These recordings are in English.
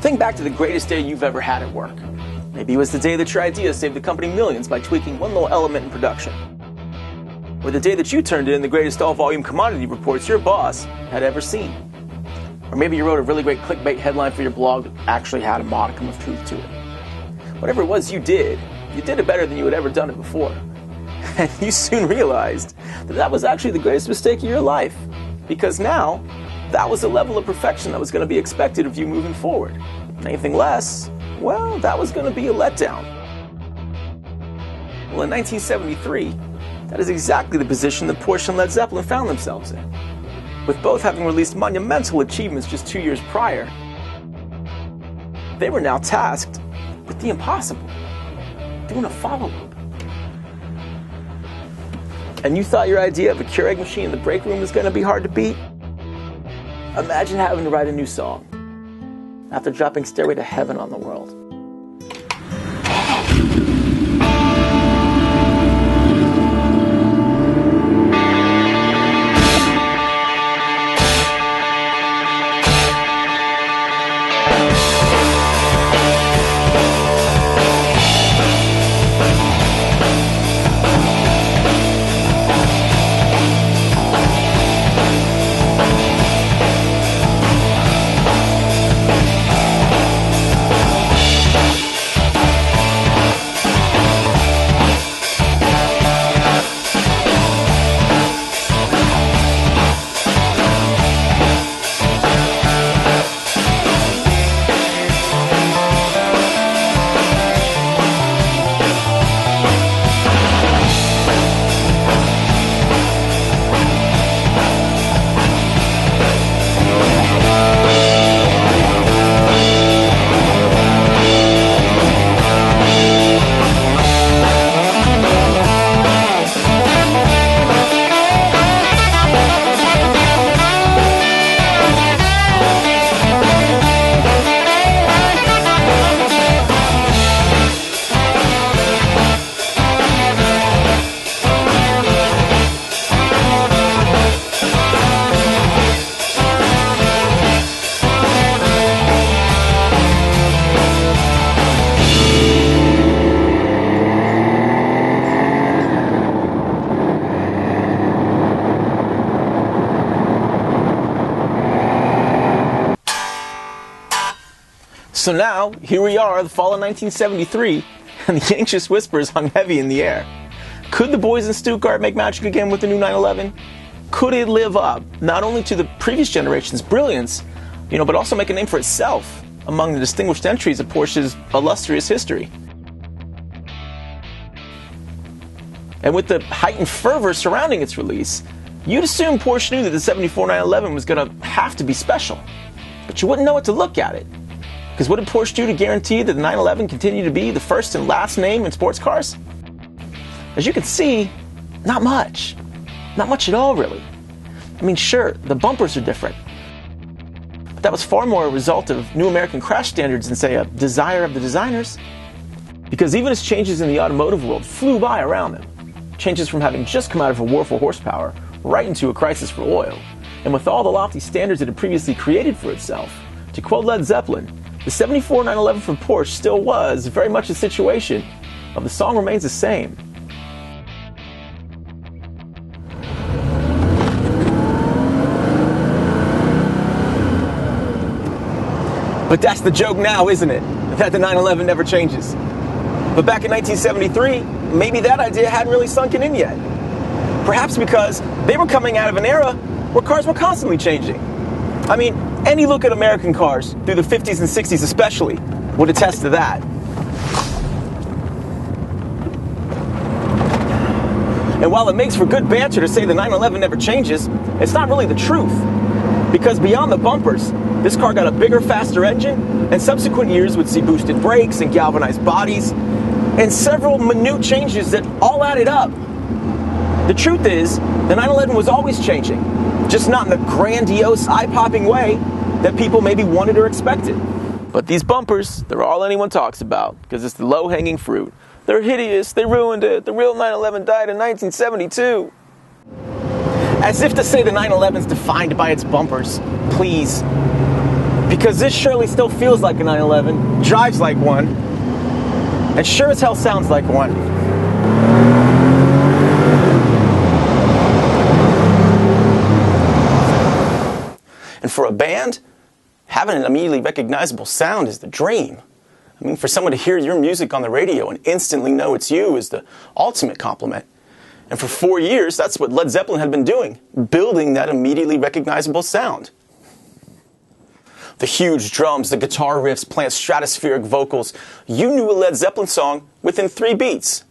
Think back to the greatest day you've ever had at work. Maybe it was the day that your idea saved the company millions by tweaking one little element in production. Or the day that you turned in the greatest all-volume commodity reports your boss had ever seen. Or maybe you wrote a really great clickbait headline for your blog that actually had a modicum of truth to it. Whatever it was you did it better than you had ever done it before. And you soon realized that that was actually the greatest mistake of your life. Because now, that was the level of perfection that was going to be expected of you moving forward. Anything less, well, that was going to be a letdown. Well, in 1973, that is exactly the position that Porsche and Led Zeppelin found themselves in. With both having released monumental achievements just 2 years prior, they were now tasked with the impossible, doing a follow-up. And you thought your idea of a Keurig machine in the break room was going to be hard to beat? Imagine having to write a new song after dropping Stairway to Heaven on the world. So now, here we are, the fall of 1973, and the anxious whispers hung heavy in the air. Could the boys in Stuttgart make magic again with the new 911? Could it live up, not only to the previous generation's brilliance, but also make a name for itself among the distinguished entries of Porsche's illustrious history? And with the heightened fervor surrounding its release, you'd assume Porsche knew that the 74 911 was going to have to be special. But you wouldn't know what to look at it. Because what did Porsche do to guarantee that the 911 continued to be the first and last name in sports cars? As you can see, not much. Not much at all, really. I mean, sure, the bumpers are different. But that was far more a result of new American crash standards than, say, a desire of the designers. Because even as changes in the automotive world flew by around them, changes from having just come out of a war for horsepower right into a crisis for oil, and with all the lofty standards it had previously created for itself, to quote Led Zeppelin, the 74 911 from Porsche still was very much a situation of the song remains the same. But that's the joke now, isn't it? That the 911 never changes. But back in 1973, maybe that idea hadn't really sunken in yet. Perhaps because they were coming out of an era where cars were constantly changing. I mean, any look at American cars, through the 50s and 60s especially, would attest to that. And while it makes for good banter to say the 911 never changes, it's not really the truth. Because beyond the bumpers, this car got a bigger, faster engine, and subsequent years would see boosted brakes and galvanized bodies, and several minute changes that all added up. The truth is, the 911 was always changing, just not in the grandiose, eye-popping way that people maybe wanted or expected. But these bumpers, they're all anyone talks about, because it's the low-hanging fruit. They're hideous, they ruined it, the real 911 died in 1972. As if to say the 911's defined by its bumpers. Please. Because this surely still feels like a 911, drives like one, and sure as hell sounds like one. And for a band, having an immediately recognizable sound is the dream. I mean, for someone to hear your music on the radio and instantly know it's you is the ultimate compliment. And for 4 years, that's what Led Zeppelin had been doing, building that immediately recognizable sound. The huge drums, the guitar riffs, plant stratospheric vocals. You knew a Led Zeppelin song within 3 beats.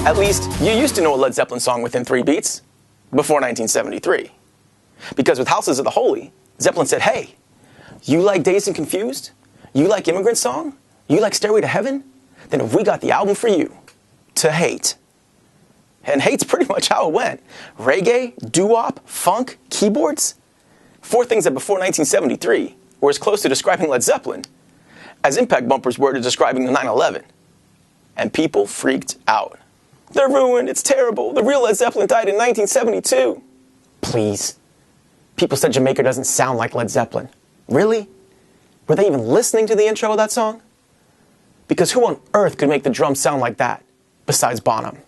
At least, you used to know a Led Zeppelin song within 3 beats before 1973. Because with Houses of the Holy, Zeppelin said, hey, you like Dazed and Confused? You like Immigrant Song? You like Stairway to Heaven? Then have we got the album for you, To Hate. And hate's pretty much how it went. Reggae, doo-wop, funk, keyboards. 4 things that before 1973 were as close to describing Led Zeppelin as impact bumpers were to describing the 911. And people freaked out. They're ruined, it's terrible, the real Led Zeppelin died in 1972. Please. People said Jamaica doesn't sound like Led Zeppelin. Really? Were they even listening to the intro of that song? Because who on earth could make the drums sound like that, besides Bonham?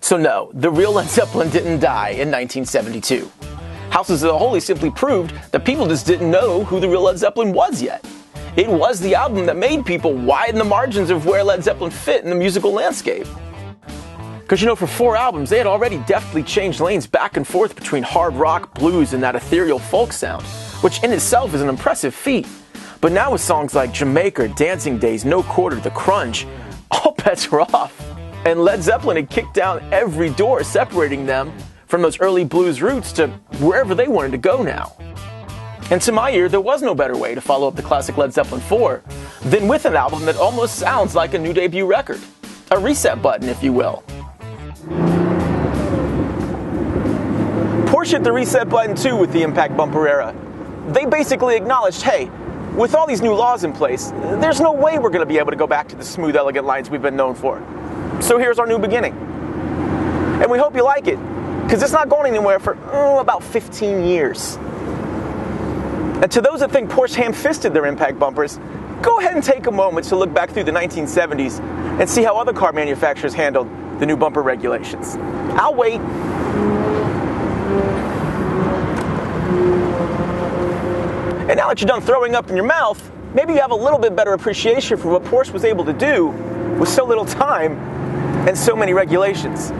So no, the real Led Zeppelin didn't die in 1972. Houses of the Holy simply proved that people just didn't know who the real Led Zeppelin was yet. It was the album that made people widen the margins of where Led Zeppelin fit in the musical landscape. Because for 4 albums, they had already deftly changed lanes back and forth between hard rock, blues, and that ethereal folk sound, which in itself is an impressive feat. But now with songs like Jamaica, Dancing Days, No Quarter, The Crunch, all bets were off. And Led Zeppelin had kicked down every door separating them from those early blues roots to wherever they wanted to go now. And to my ear, there was no better way to follow up the classic Led Zeppelin IV than with an album that almost sounds like a new debut record. A reset button, if you will. Porsche hit the reset button too with the impact bumper era. They basically acknowledged, hey, with all these new laws in place, there's no way we're going to be able to go back to the smooth, elegant lines we've been known for. So here's our new beginning. And we hope you like it, because it's not going anywhere for about 15 years. And to those that think Porsche ham-fisted their impact bumpers, go ahead and take a moment to look back through the 1970s and see how other car manufacturers handled the new bumper regulations. I'll wait. And now that you're done throwing up in your mouth, maybe you have a little bit better appreciation for what Porsche was able to do with so little time and so many regulations.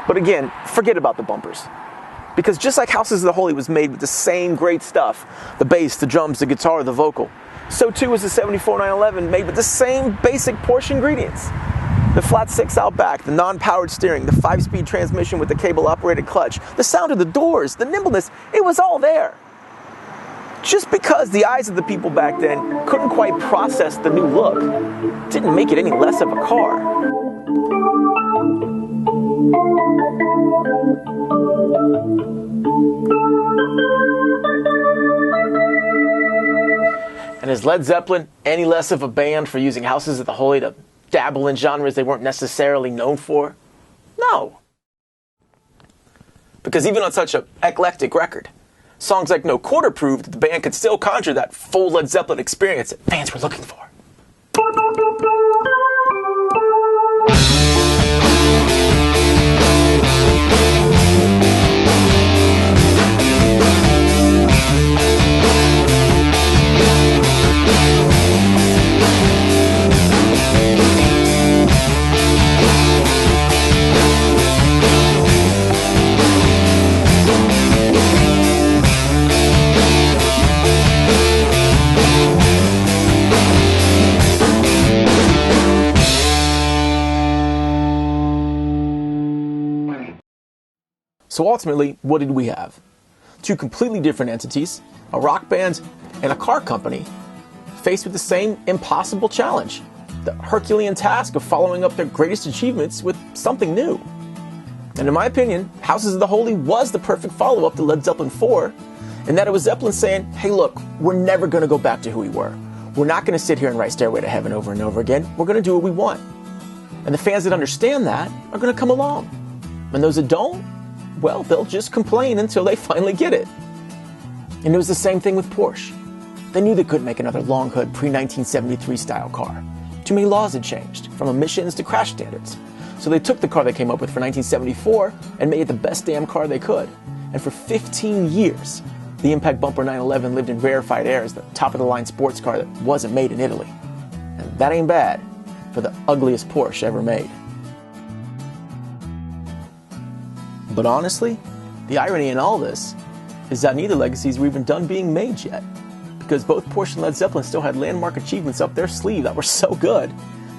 But again, forget about the bumpers. Because just like Houses of the Holy was made with the same great stuff, the bass, the drums, the guitar, the vocal, so too was the 74 911 made with the same basic Porsche ingredients. The flat 6 out back, the non-powered steering, the 5-speed transmission with the cable-operated clutch, the sound of the doors, the nimbleness, it was all there. Just because the eyes of the people back then couldn't quite process the new look didn't make it any less of a car. And is Led Zeppelin any less of a band for using Houses of the Holy to dabble in genres they weren't necessarily known for? No. Because even on such an eclectic record, songs like No Quarter proved that the band could still conjure that full Led Zeppelin experience that fans were looking for. So ultimately, what did we have? Two completely different entities, a rock band and a car company, faced with the same impossible challenge, the Herculean task of following up their greatest achievements with something new. And in my opinion, Houses of the Holy was the perfect follow-up to Led Zeppelin IV, in that it was Zeppelin saying, hey look, we're never going to go back to who we were. We're not going to sit here and write Stairway to Heaven over and over again. We're going to do what we want. And the fans that understand that are going to come along. And those that don't, well, they'll just complain until they finally get it. And it was the same thing with Porsche. They knew they couldn't make another long hood pre-1973 style car. Too many laws had changed, from emissions to crash standards. So they took the car they came up with for 1974 and made it the best damn car they could. And for 15 years, the Impact Bumper 911 lived in rarefied air as the top-of-the-line sports car that wasn't made in Italy. And that ain't bad for the ugliest Porsche ever made. But honestly, the irony in all this is that neither legacies were even done being made yet, because both Porsche and Led Zeppelin still had landmark achievements up their sleeve that were so good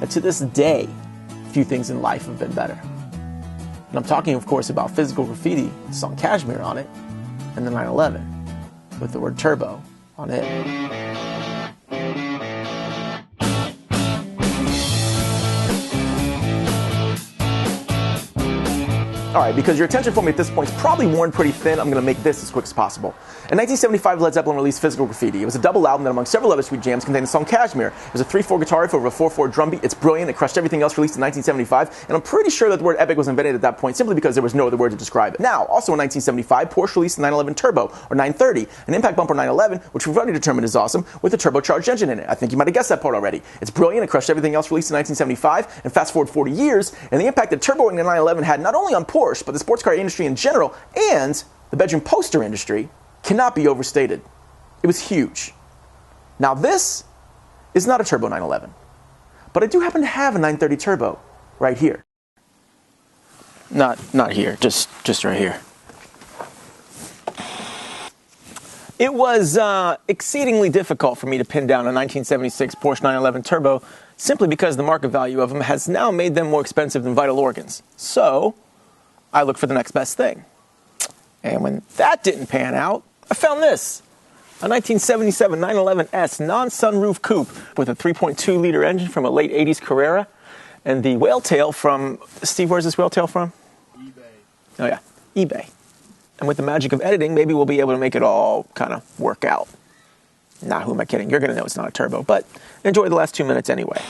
that to this day, few things in life have been better. And I'm talking, of course, about Physical Graffiti, the song Cashmere on it, and the 911, with the word turbo on it. Alright, because your attention for me at this point is probably worn pretty thin, I'm going to make this as quick as possible. In 1975, Led Zeppelin released Physical Graffiti. It was a double album that, among several other sweet jams, contained the song Cashmere. It was a 3/4 guitar riff over a 4/4 drum beat. It's brilliant. It crushed everything else released in 1975, and I'm pretty sure that the word epic was invented at that point simply because there was no other word to describe it. Now, also in 1975, Porsche released the 911 Turbo, or 930, an Impact Bumper 911, which we've already determined is awesome, with a turbocharged engine in it. I think you might have guessed that part already. It's brilliant. It crushed everything else released in 1975, and fast forward 40 years, and the impact that turboing the 911 had not only on Porsche, but the sports car industry in general, and the bedroom poster industry, cannot be overstated. It was huge. Now this is not a turbo 911, but I do happen to have a 930 turbo right here. Not here, just right here. It was exceedingly difficult for me to pin down a 1976 Porsche 911 turbo simply because the market value of them has now made them more expensive than vital organs. So I looked for the next best thing. And when that didn't pan out, I found this. A 1977 911S non-sunroof coupe with a 3.2-liter engine from a late 80s Carrera and the whale tail from, Steve, where's this whale tail from? eBay. Oh yeah, eBay. And with the magic of editing, maybe we'll be able to make it all kind of work out. Nah, who am I kidding? You're going to know it's not a turbo, but enjoy the last 2 minutes anyway.